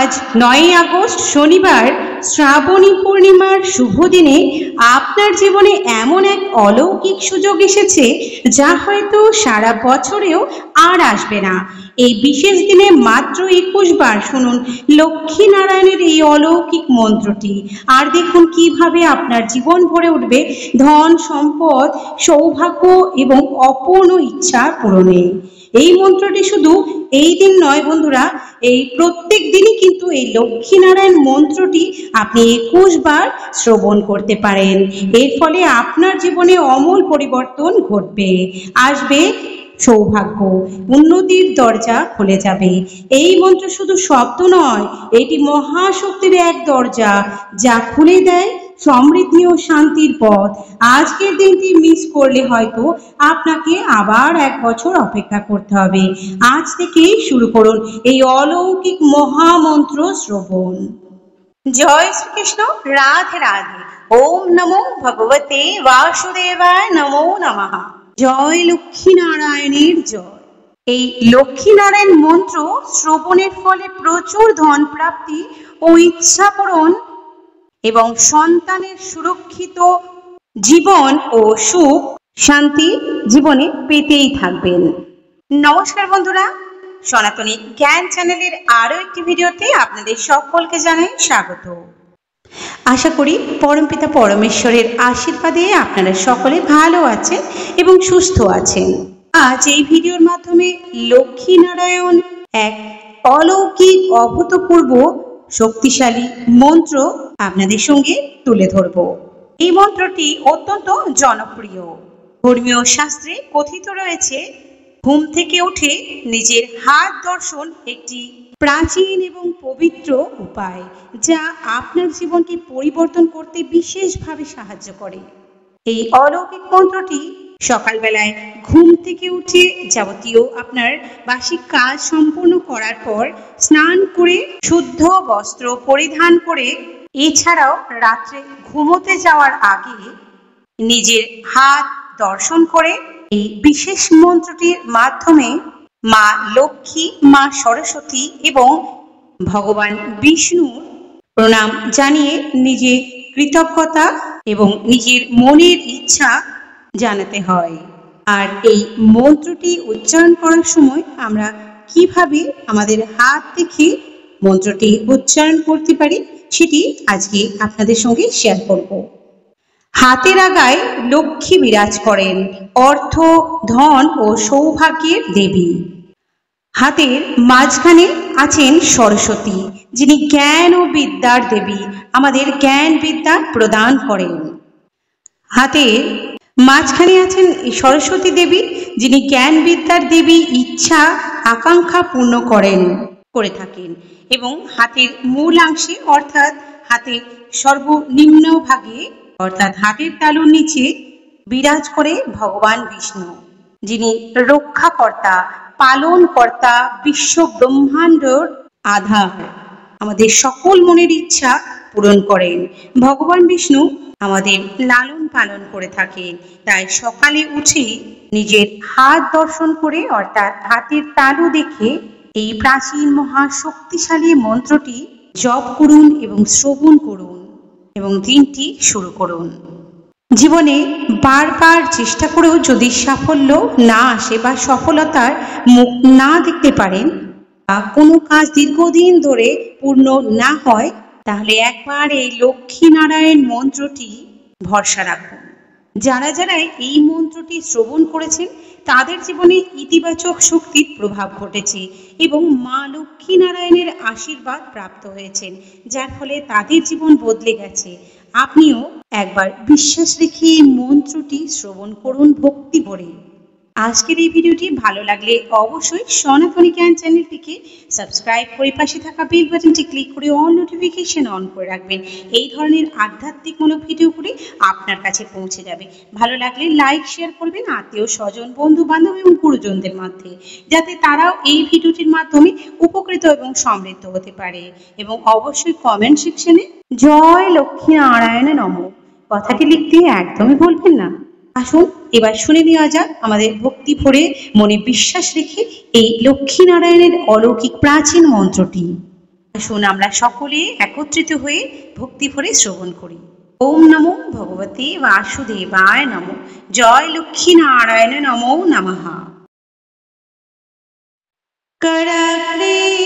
আজ 9 আগস্ট শনিবার শ্রাবণী পূর্ণিমার শুভ দিনে আপনার জীবনে এমন এক অলৌকিক সুযোগ এসেছে যা হয়তো সারা বছরেও আর আসবে না। এই বিশেষ দিনে মাত্র 21 বার শুনুন লক্ষ্মী নারায়ণের এই অলৌকিক মন্ত্রটি, আর দেখুন কিভাবে আপনার জীবন ভরে উঠবে ধন, সম্পদ, সৌভাগ্য এবং অপূর্ণ ইচ্ছা পূরণে। এই মন্ত্রটি শুধু এই দিন নয় বন্ধুরা, এই প্রত্যেক দিনই কিন্তু এই লক্ষ্মীনারায়ণ মন্ত্রটি আপনি 21 বার শ্রবণ করতে পারেন। এর ফলে আপনার জীবনে অমূল পরিবর্তন ঘটবে, আসবে সৌভাগ্য, উন্নতির দরজা খুলে যাবে। এই মন্ত্র শুধু শব্দ নয়, এটি মহাশক্তির এক দরজা যা খুলে দেয় সমৃদ্ধি ও শান্তির পথ। আজকের দিনটি মিস করলে হয়তো আপনাকে আবার 1 বছর অপেক্ষা করতে হবে। আজ থেকেই শুরু করুন এই অলৌকিক মহামন্ত্র শ্রবণ। জয় শ্রীকৃষ্ণ, রাধে রাধে। ওম নমো ভগবতে বাসুদেবায়, নমো নমঃ। জয় লক্ষ্মী নারায়ণের জয়। এই লক্ষ্মী নারায়ণ মন্ত্র শ্রবণের ফলে প্রচুর ধন প্রাপ্তি ও ইচ্ছা পূরণ এবং সন্তানের সুরক্ষিত জীবন ও সুখ শান্তি জীবনে পেতেই থাকবেন। নমস্কার বন্ধুরা, সনাতনী জ্ঞান চ্যানেলের আরো একটি ভিডিওতে আপনাদের সকলকে জানাই স্বাগত। আশা করি পরমপিতা পরমেশ্বরের আশীর্বাদে আপনারা সকলে ভালো আছেন এবং সুস্থ আছেন। আজ এই ভিডিওর মাধ্যমে লক্ষ্মী নারায়ণ এক অলৌকিক অভূতপূর্ব শক্তিশালী মন্ত্র আপনাদের সঙ্গে তুলে ধরব। এই মন্ত্রটি অত্যন্ত জনপ্রিয়। ধর্মীয় শাস্ত্রে কথিত রয়েছে, ঘুম থেকে উঠে নিজের হাত দর্শন একটি প্রাচীন এবং পবিত্র উপায় যা আপনার জীবনকে পরিবর্তন করতে বিশেষভাবে সাহায্য করে। এই অলৌকিক মন্ত্রটি সকালবেলায় ঘুম থেকে উঠে যাবতীয় আপনার বার্ষিক কাজ সম্পূর্ণ করার পর স্নান করে শুদ্ধ বস্ত্র পরিধান করে, এছাড়াও রাত্রে ঘুমোতে যাওয়ার আগে নিজের হাত দর্শন করে এই বিশেষ মন্ত্রটির মাধ্যমে মা লক্ষ্মী, মা সরস্বতী এবং ভগবান বিষ্ণুর প্রণাম জানিয়ে নিজের কৃতজ্ঞতা এবং নিজের মনের ইচ্ছা জানাতে হয়। আর এই মন্ত্রটি উচ্চারণ করার সময় আমরা কিভাবে আমাদের হাত দেখে মন্ত্রটি উচ্চারণ করতে পারি সেটি আজকে আপনাদের সঙ্গে শেয়ার করব। হাতের আগায় লক্ষ্মী বিরাজ করেন, অর্থ, ধন ও সৌভাগ্যের দেবী। হাতের মাঝখানে আছেন সরস্বতী, যিনি জ্ঞান ও বিদ্যার দেবী, আমাদের জ্ঞান বিদ্যা প্রদান করেন। হাতের মাঝখানে আছেন সরস্বতী দেবী, যিনি জ্ঞান বিদ্যার দেবী, ইচ্ছা আকাঙ্ক্ষা পূর্ণ করে থাকেন। এবং হাতের মূলাংশে অর্থাৎ হাতের সর্বনিম্ন ভাগে অর্থাৎ হাতের তালুর নিচে বিরাজ করে ভগবান বিষ্ণু, যিনি রক্ষাকর্তা, পালনকর্তা, বিশ্ব ব্রহ্মাণ্ডর আধার, আমাদের সকল মনের ইচ্ছা পূরণ করেন। ভগবান বিষ্ণু আমাদের লালন পালন করে থাকেন। তাই সকালে উঠে নিজের হাত দর্শন করে অর্থাৎ হাতের তালু দেখে এই প্রাচীন মহা শক্তিশালী মন্ত্রটি জপ করুন এবং শ্রবণ করুন এবং দিনটি শুরু করুন। জীবনে বারবার চেষ্টা করেও যদি সাফল্য না আসে বা সফলতার মুখ না দেখতে পারেন বা কোনো কাজ দীর্ঘদিন ধরে পূর্ণ না হয়, তাহলে একবার এই লক্ষ্মী নারায়ণ মন্ত্রটি ভরসা রাখুন। যারা যারা এই মন্ত্রটি শ্রবণ করেছেন তাদের জীবনে ইতিবাচক শক্তির প্রভাব ঘটেছে এবং মা লক্ষ্মী নারায়ণের আশীর্বাদ প্রাপ্ত হয়েছেন, যার ফলে তাদের জীবন বদলে গেছে। আপনিও একবার বিশ্বাস রেখে এই মন্ত্রটি শ্রবণ করুন ভক্তি ভরে। আজকের এই ভিডিওটি ভালো লাগলে অবশ্যই সনাতনী জ্ঞান চ্যানেলটিকে সাবস্ক্রাইব করে পাশে থাকা বেল বাটনটি ক্লিক করে অল নোটিফিকেশন অন করে রাখবেন। এই ধরনের আধ্যাত্মিকমূলক ভিডিওগুলি আপনার কাছে পৌঁছে যাবে। ভালো লাগলে লাইক শেয়ার করবেন আত্মীয় স্বজন, বন্ধু বান্ধব এবং গুরুজনদের মধ্যে, যাতে তারাও এই ভিডিওটির মাধ্যমে উপকৃত এবং সমৃদ্ধ হতে পারে। এবং অবশ্যই কমেন্ট সেকশনে জয় লক্ষ্মী নারায়ণ নমঃ কথাটি লিখতে একদমই ভুলবেন না। আসুন এবার শুনে নেওয়া যাক আমাদের ভক্তি ভরে মনে বিশ্বাস রেখে এই লক্ষ্মী নারায়ণের অলৌকিক প্রাচীন মন্ত্রটি। আসুন আমরা সকলে একত্রিত হয়ে ভক্তি ভরে শ্রবণ করি। ওম নমো ভগবতে বাসুদেবায় নমো। জয় লক্ষ্মী নারায়ণ নমো নমঃ। कराग्रे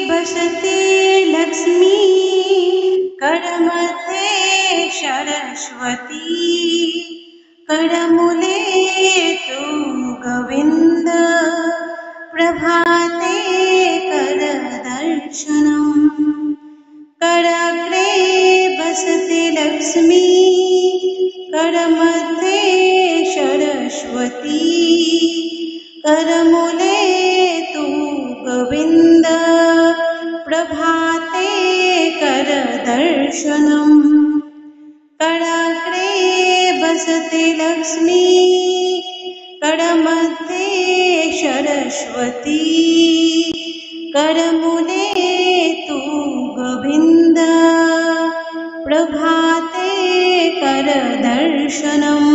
बसते लक्ष्मी, करमध्ये सरस्वती, करमूले तु गोविन्द, प्रभाते करदर्शनम्। कराग्रे बसते लक्ष्मी, करमध्ये सरस्वती, करमूले तु गोविन्द, प्रभाते करदर्शनम्। कराग्रे बसते लक्ष्मी, करमध्ये सरस्वती, करमूले तु गोविन्द, प्रभाते करदर्शनम्।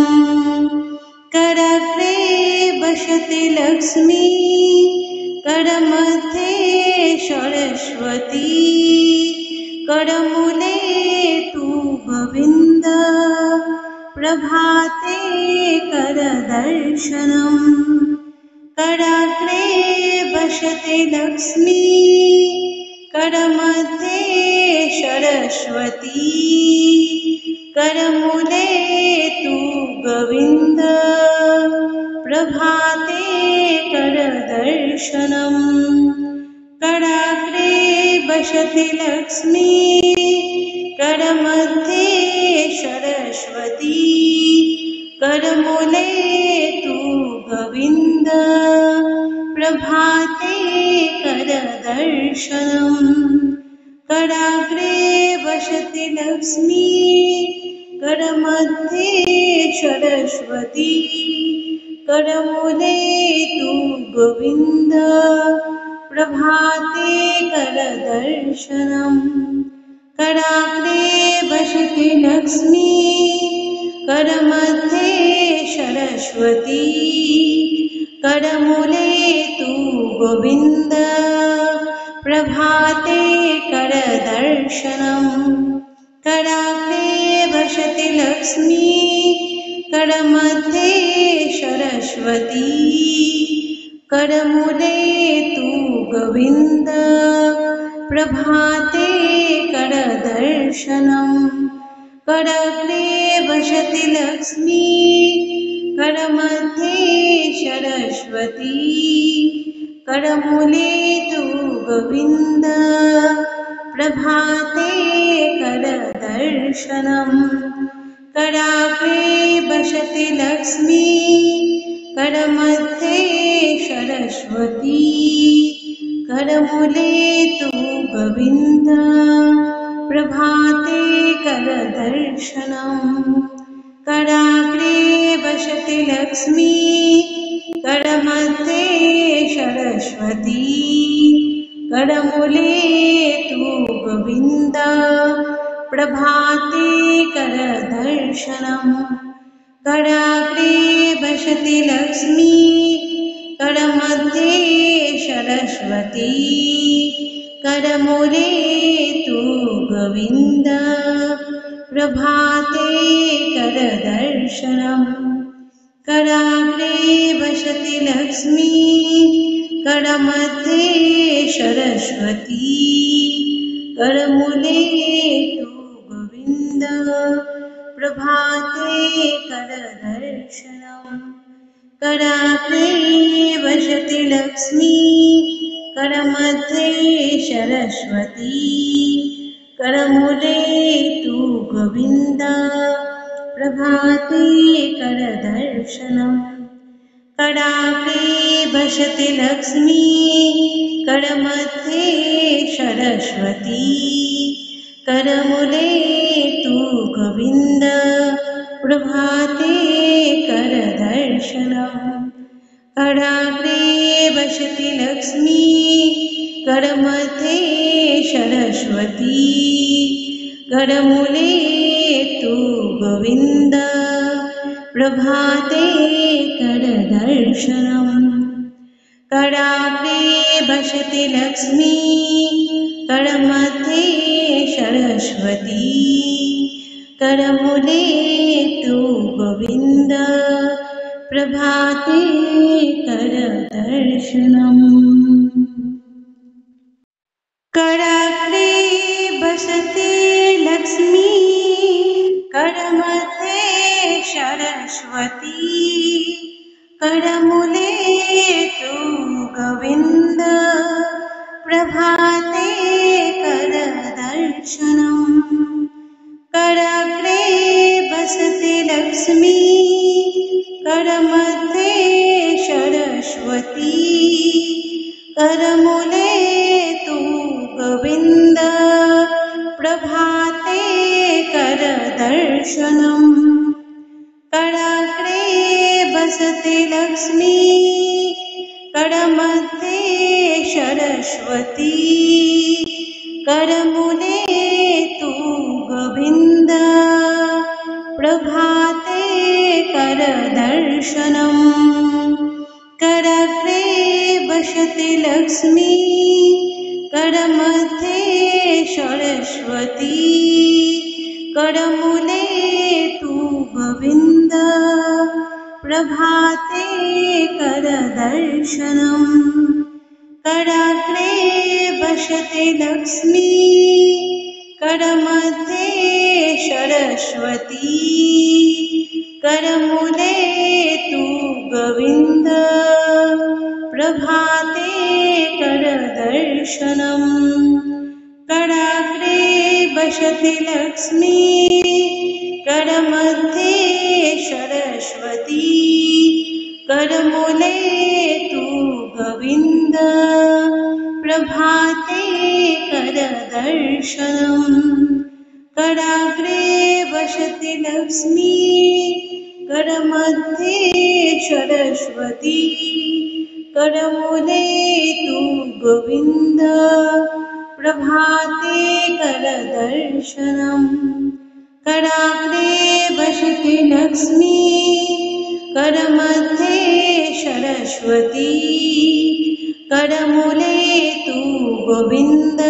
कराग्रे बसते लक्ष्मी, करमध्ये सरस्वती, करमूले तु गोविन्द, प्रभाते करदर्शनम्। कराग्रे बसते लक्ष्मी, करमध्ये सरस्वती, करमूले तु गोविन्द, प्रभाते करदर्शनम्। कराग्रे बसते लक्ष्मी, करमध्ये सरस्वती, करमूले तु गोविन्द, प्रभाते करदर्शनम्। कराग्रे बसते लक्ष्मी, करमध्ये सरस्वती, करमूले तु गोविन्द, प्रभाते करदर्शनम्। कराग्रे बसते लक्ष्मी, करमध्ये सरस्वती, करमूले तु गोविन्द, प्रभाते करदर्शनम्। कराग्रे बसते लक्ष्मी, करमध्ये सरस्वती, करमूले तु गोविन्द, प्रभाते करदर्शनम्। कराग्रे बसते लक्ष्मी, करमध्ये सरस्वती, करमूले तु गोविन्द, प्रभाते करदर्शनम्। कराग्रे बसते लक्ष्मी, करमध्ये सरस्वती, करमूले तु गोविन्द, प्रभाते करदर्शनम्। कराग्रे बसते लक्ष्मी, करमध्ये सरस्वती, करमूले तु गोविन्द, प्रभाते करदर्शनम्। कराग्रे बसते लक्ष्मी, करमध्ये सरस्वती, करमूले तु गोविन्द, प्रभाते करदर्शनम्। कराग्रे बसते लक्ष्मी, करमध्ये सरस्वती, करमूले तु गोविन्द, प्रभाते करदर्शनम्। कराग्रे बसते लक्ष्मी, करमध्ये सरस्वती, करमूले तु गोविन्द, प्रभाते करदर्शनम्। कराग्रे बसते लक्ष्मी, करमध्ये सरस्वती, करमूले तु गोविन्द, प्रभाते करदर्शनम्। कराग्रे बसते लक्ष्मी, करमध्ये सरस्वती, करमूले तु गोविन्द, प्रभाते करदर्शनम्। कराग्रे बसते लक्ष्मी करमध्ये सरस्वती करमूले तु गोविन्द प्रभाते करदर्शनम् कराग्रे बसते लक्ष्मी करमध्ये सरस्वती करमूले तु गोविन्द प्रभाते करदर्शनम् कराग्रे बसते लक्ष्मी करमध्ये सरस्वती करमूले तु गोविन्द प्रभाते करदर्शनम् कराग्रे बसते लक्ष्मी करमध्ये सरस्वती करमूले तु गोविन्द प्रभाते करदर्शनम् कराग्रे बसते लक्ष्मी करमध्ये सरस्वती करमूले तु गोविन्द प्रभाते करदर्शनम् कराग्रे बसते लक्ष्मी करमध्ये सरस्वती करमूले तु गोविन्द प्रभाते करदर्शनम् कराग्रे बसते लक्ष्मी करमध्ये सरस्वती करमूले तु गोविन्द प्रभाते करदर्शनम् कराग्रे बसते लक्ष्मी करमध्ये सरस्वती करमूले तु गोविन्द प्रभाते करदर्शनम् कराग्रे बसते लक्ष्मी करमध्ये सरस्वती करमूले तु गोविन्द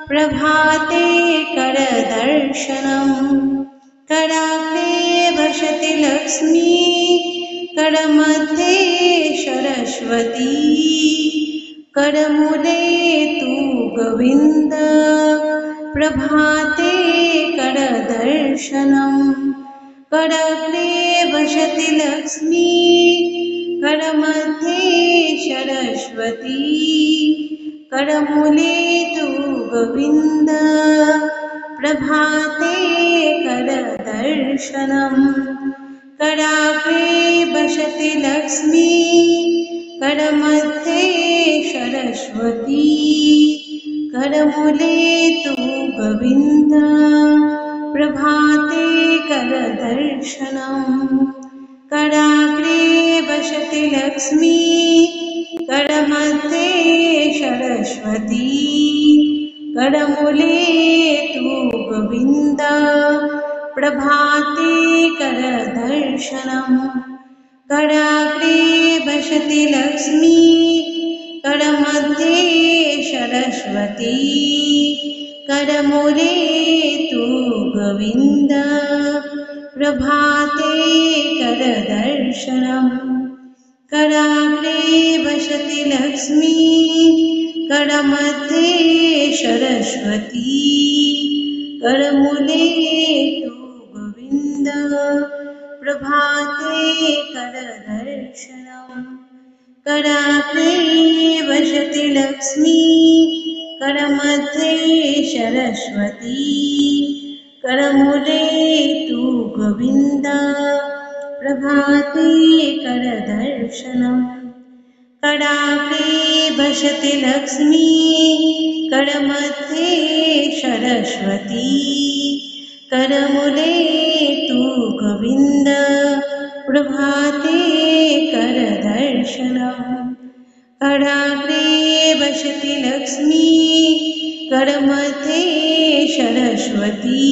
प्रभाते करदर्शनम् कराग्रे बसते लक्ष्मी करमध्ये सरस्वती करमूले तु गोविन्द प्रभाते करदर्शनम् कराग्रे बसते लक्ष्मी करमध्ये सरस्वती करमूले तु गोविन्द प्रभाते करदर्शनम् कराग्रे बसते लक्ष्मी करमध्ये सरस्वती करमूले तु गोविन्द प्रभाते करदर्शनम् कराग्रे बसते लक्ष्मी करमध्ये सरस्वती करमूले तु गोविन्द प्रभाते करदर्शनम् कराग्रे बसते लक्ष्मी करमध्ये सरस्वती करमूले तु गोविन्द प्रभाते करदर्शनम् कराग्रे बसते लक्ष्मी करमध्ये सरस्वती करमूले तु गोविन्द प्रभाते करदर्शनम् कराग्रे बसते लक्ष्मी करमध्ये सरस्वती करमूले तु गोविन्द प्रभाते करदर्शनम् कराग्रे बसते लक्ष्मी करमध्ये सरस्वती करमूले तु गोविन्द प्रभाते करदर्शनम् कराग्रे बसते लक्ष्मी करमध्ये सरस्वती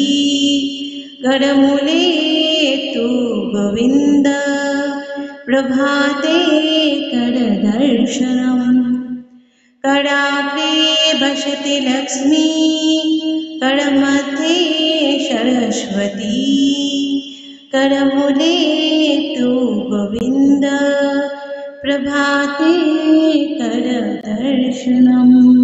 करमूले तु गोविन्द प्रभाते करदर्शनम् कराग्रे भसति लक्ष्मी करमध्ये सरस्वती करमूले तु गोविन्द प्रभाते करदर्शनम्।